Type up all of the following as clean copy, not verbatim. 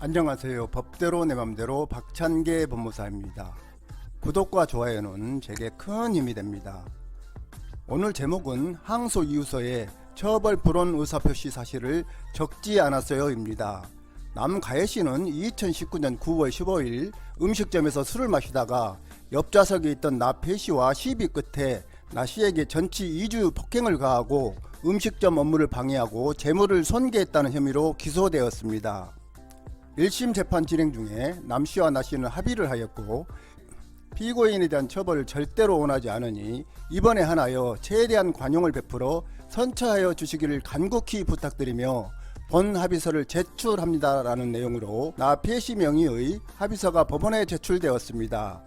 안녕하세요. 법대로 내 맘대로 박찬계 법무사입니다. 구독과 좋아요는 제게 큰 힘이 됩니다. 오늘 제목은 항소 이유서에 처벌 불원 의사표시 사실을 적지 않았어요 입니다. 남가해씨는 2019년 9월 15일 음식점에서 술을 마시다가 옆좌석에 있던 나 P씨와 시비 끝에 나 C에게 전치 2주 폭행을 가하고 음식점 업무를 방해하고 재물을 손괴했다는 혐의로 기소되었습니다. 1심 재판 진행 중에 남씨와 나씨는 합의를 하였고 피고인에 대한 처벌을 절대로 원하지 않으니 이번에 한하여 최대한 관용을 베풀어 선처하여 주시기를 간곡히 부탁드리며 본 합의서를 제출합니다라는 내용으로 나 P씨 명의의 합의서가 법원에 제출되었습니다.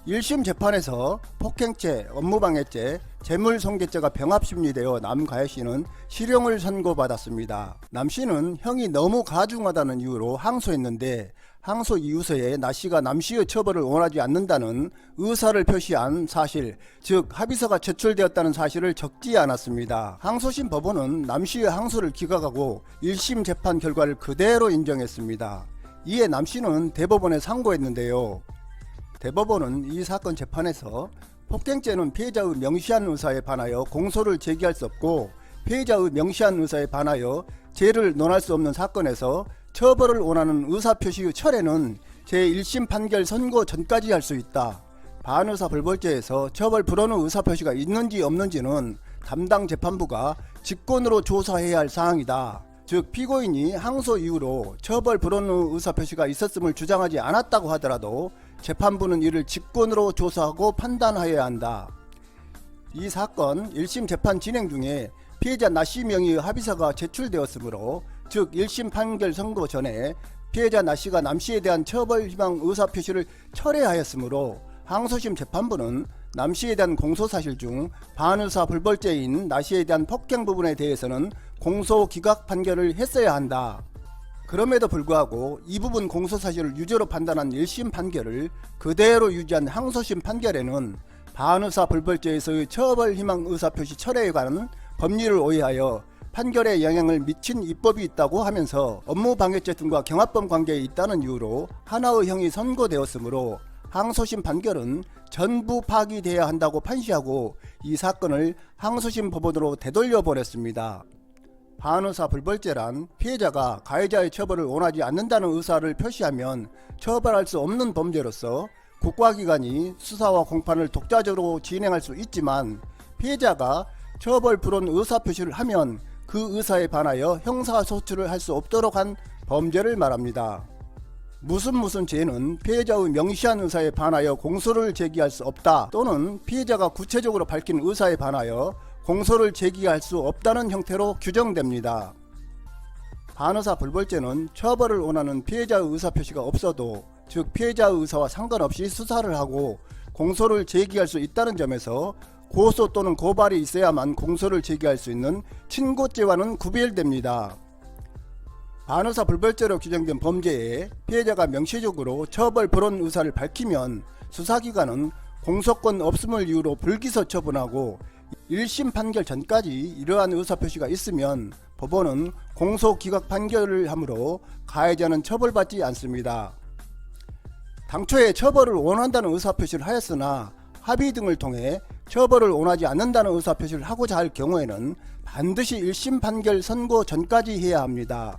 1심 재판에서 폭행죄, 업무방해죄, 재물손괴죄가 병합심리되어 남가해씨는 실형을 선고받았습니다. 남씨는 형이 너무 가중하다는 이유로 항소했는데 항소 이유서에 나씨가 남씨의 처벌을 원하지 않는다는 의사를 표시한 사실, 즉 합의서가 제출되었다는 사실을 적지 않았습니다. 항소심 법원은 남씨의 항소를 기각하고 1심 재판 결과를 그대로 인정했습니다. 이에 남씨는 대법원에 상고했는데요. 대법원은 이 사건 재판에서 폭행죄는 피해자의 명시한 의사에 반하여 공소를 제기할 수 없고 피해자의 명시한 의사에 반하여 죄를 논할 수 없는 사건에서 처벌을 원하는 의사표시의 철회는 제1심 판결 선고 전까지 할 수 있다. 반의사 불벌죄에서 처벌 불원의 의사표시가 있는지 없는지는 담당 재판부가 직권으로 조사해야 할 사항이다. 즉 피고인이 항소 이후로 처벌 불원의 의사표시가 있었음을 주장하지 않았다고 하더라도 재판부는 이를 직권으로 조사하고 판단하여야 한다. 이 사건 1심 재판 진행 중에 피해자 나씨 명의의 합의서가 제출되었으므로 즉 1심 판결 선고 전에 피해자 나씨가 남씨에 대한 처벌 희망 의사표시를 철회하였으므로 항소심 재판부는 남씨에 대한 공소사실 중 반의사 불벌죄인 나씨에 대한 폭행 부분에 대해서는 공소 기각 판결을 했어야 한다. 그럼에도 불구하고 이 부분 공소사실을 유죄로 판단한 1심 판결을 그대로 유지한 항소심 판결에는 반의사 불벌죄에서의 처벌 희망 의사표시 철회에 관한 법리를 오해하여 판결에 영향을 미친 입법이 있다고 하면서 업무방해죄 등과 경합범 관계에 있다는 이유로 하나의 형이 선고되었으므로 항소심 판결은 전부 파기돼야 한다고 판시하고 이 사건을 항소심 법원으로 되돌려 보냈습니다. 반의사 불벌죄란 피해자가 가해자의 처벌을 원하지 않는다는 의사를 표시하면 처벌할 수 없는 범죄로서 국가기관이 수사와 공판을 독자적으로 진행할 수 있지만 피해자가 처벌 불원 의사표시를 하면 그 의사에 반하여 형사소추를 할 수 없도록 한 범죄를 말합니다. 무슨 죄는 피해자의 명시한 의사에 반하여 공소를 제기할 수 없다 또는 피해자가 구체적으로 밝힌 의사에 반하여 공소를 제기할 수 없다는 형태로 규정됩니다. 반의사 불벌죄는 처벌을 원하는 피해자의 의사표시가 없어도 즉 피해자의 의사와 상관없이 수사를 하고 공소를 제기할 수 있다는 점에서 고소 또는 고발이 있어야만 공소를 제기할 수 있는 친고죄와는 구별됩니다. 반의사 불벌죄로 규정된 범죄에 피해자가 명시적으로 처벌 불원 의사를 밝히면 수사기관은 공소권 없음을 이유로 불기소 처분하고 1심 판결 전까지 이러한 의사표시가 있으면 법원은 공소 기각 판결을 하므로 가해자는 처벌받지 않습니다. 당초에 처벌을 원한다는 의사표시를 하였으나 합의 등을 통해 처벌을 원하지 않는다는 의사표시를 하고자 할 경우에는 반드시 1심 판결 선고 전까지 해야 합니다.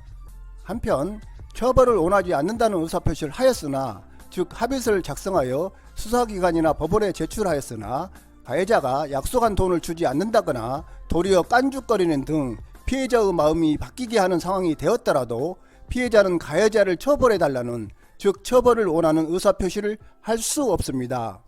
한편 처벌을 원하지 않는다는 의사표시를 하였으나 즉 합의서를 작성하여 수사기관이나 법원에 제출하였으나 가해자가 약속한 돈을 주지 않는다거나 도리어 깐죽거리는 등 피해자의 마음이 바뀌게 하는 상황이 되었더라도 피해자는 가해자를 처벌해달라는 즉 처벌을 원하는 의사표시를 할 수 없습니다.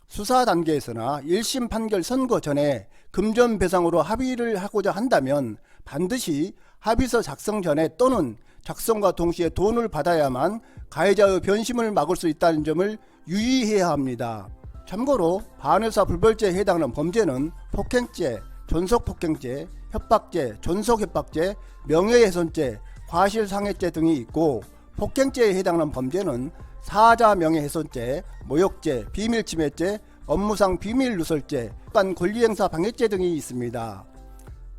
수사 단계에서나 1심 판결 선고 전에 금전배상으로 합의를 하고자 한다면 반드시 합의서 작성 전에 또는 작성과 동시에 돈을 받아야만 가해자의 변심을 막을 수 있다는 점을 유의해야 합니다. 참고로 반의사 불벌죄에 해당하는 범죄는 폭행죄, 존속폭행죄, 협박죄, 존속협박죄, 명예훼손죄, 과실상해죄 등이 있고 폭행죄에 해당하는 범죄는 사자 명예훼손죄, 모욕죄, 비밀침해죄, 업무상 비밀누설죄, 권리행사 방해죄 등이 있습니다.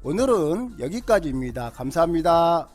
오늘은 여기까지입니다. 감사합니다.